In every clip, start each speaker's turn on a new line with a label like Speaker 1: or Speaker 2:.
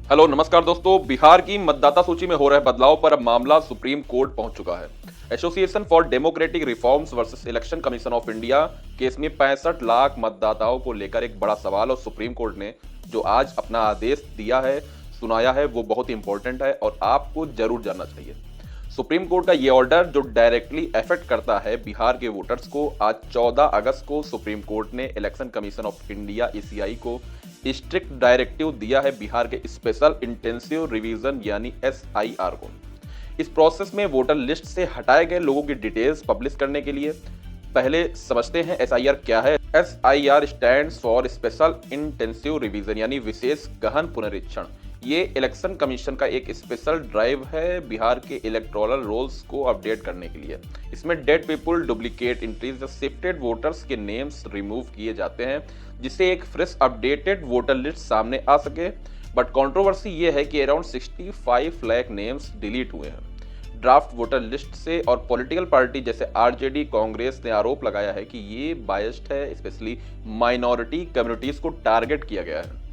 Speaker 1: Hello नमस्कार दोस्तों। बिहार की मतदाता सूची में हो रहे बदलाव पर अब मामला सुप्रीम कोर्ट पहुंच चुका है। Association for democratic reforms versus election commission of India case में 65 लाख मतदाताओं को लेकर एक बड़ा सवाल और सुप्रीम कोर्ट ने जो आज अपना आदेश दिया है, सुनाया है, वो बहुत इंपॉर्टेंट है और आपको जरूर जानना चाहिए। सुप्रीम कोर्ट का ये ऑर्डर जो डायरेक्टली अफेक्ट करता है बिहार के वोटर्स को, आज 14 अगस्त को सुप्रीम कोर्ट ने election commission of India ECI को स्ट्रिक्ट डायरेक्टिव दिया है बिहार के स्पेशल इंटेंसिव रिवीजन यानी एसआईआर को। इस प्रोसेस में वोटर लिस्ट से हटाए गए लोगों की डिटेल्स पब्लिश करने के लिए पहले समझते हैं एसआईआर क्या है। SIR stands for special intensive revision यानी विशेष गहन पुनरीक्षण। ये इलेक्शन कमीशन का एक स्पेशल ड्राइव है बिहार के इलेक्टोरल रोल्स को अपडेट करने के लिए। इसमें डेड पीपल, डुप्लीकेट एंट्रीज या शिफ्टेड वोटर्स के नेम्स रिमूव किए जाते हैं जिससे एक फ्रेश अपडेटेड वोटर लिस्ट सामने आ सके। बट कंट्रोवर्सी ये है कि अराउंड 65 लाख नेम्स डिलीट हुए हैं ड्राफ्ट वोटर लिस्ट से और पॉलिटिकल पार्टी जैसे आरजेडी, कांग्रेस ने आरोप लगाया है कि ये बायस्ड है, स्पेशली माइनॉरिटी कम्युनिटीज को टारगेट किया गया है।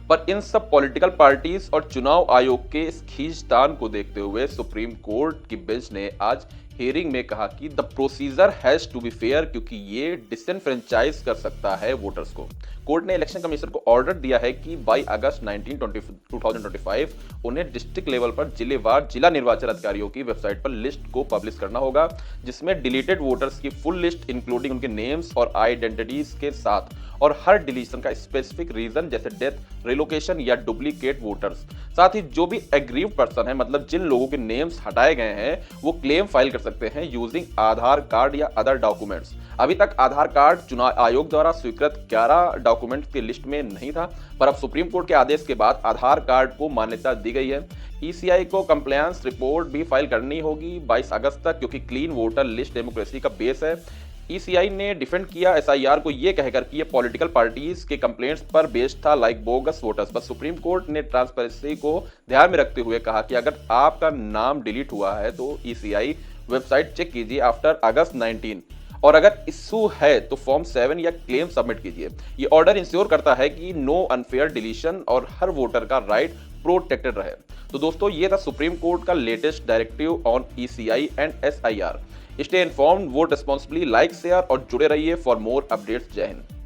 Speaker 1: पर इन सब पॉलिटिकल पार्टीज और चुनाव आयोग के इस खींचतान को देखते हुए सुप्रीम कोर्ट की बेंच ने आज हियरिंग में कहा कि the procedure has to be fair, क्योंकि ये डिसएनफ्रेंचाइज कर सकता है वोटर्स को। कोर्ट ने इलेक्शन कमीशन को ऑर्डर दिया है कि बाई अगस्त 2025 उन्हें डिस्ट्रिक्ट लेवल पर जिलेवार जिला निर्वाचन अधिकारियों की वेबसाइट पर लिस्ट को पब्लिश करना होगा जिसमें डिलीटेड वोटर्स की फुल लिस्ट इंक्लूडिंग उनके नेम्स और आइडेंटिटीज के साथ और हर डिलीशन का स्पेसिफिक रीजन जैसे डेथ, रिलोकेशन या डुप्लीकेट वोटर्स, साथ ही जो भी एग्रीव्ड पर्सन है मतलब जिन लोगों के नेम्स हटाए गए हैं वो क्लेम फाइल कर सकते हैं यूजिंग आधार कार्ड या अदर डॉक्यूमेंट्स। अभी तक आधार कार्ड चुनाव आयोग द्वारा स्वीकृत 11 डॉक्यूमेंट्स की लिस्ट में नहीं था, पर अब सुप्रीम कोर्ट के आदेश के बाद आधार कार्ड को मान्यता दी गई है। ईसीआई को कंप्लायंस रिपोर्ट भी फाइल करनी होगी 22 अगस्त तक, क्योंकि क्लीन वोटर लिस्ट डेमोक्रेसी का बेस है। ईसीआई ने डिफेंड किया एसआईआर को ये कहकर कि ये पॉलिटिकल पार्टीज के कंप्लेंट्स पर बेस्ड था लाइक बोगस वोटर्स। बस सुप्रीम कोर्ट ने ट्रांसपेरेंसी को ध्यान में रखते हुए कहा कि अगर आपका नाम डिलीट हुआ है तो ईसीआई वेबसाइट चेक कीजिए आफ्टर अगस्त 19 और अगर इशू है तो फॉर्म 7 या क्लेम सबमिट कीजिए। ये ऑर्डर इंश्योर करता है कि नो अनफेयर डिलीशन और हर वोटर का राइट प्रोटेक्टेड रहे। तो दोस्तों ये था सुप्रीम कोर्ट का latest directive on ECI and SIR. Stay informed, vote responsibly, like, share और जुड़े रहिए फॉर मोर अपडेट्स। जय हिंद।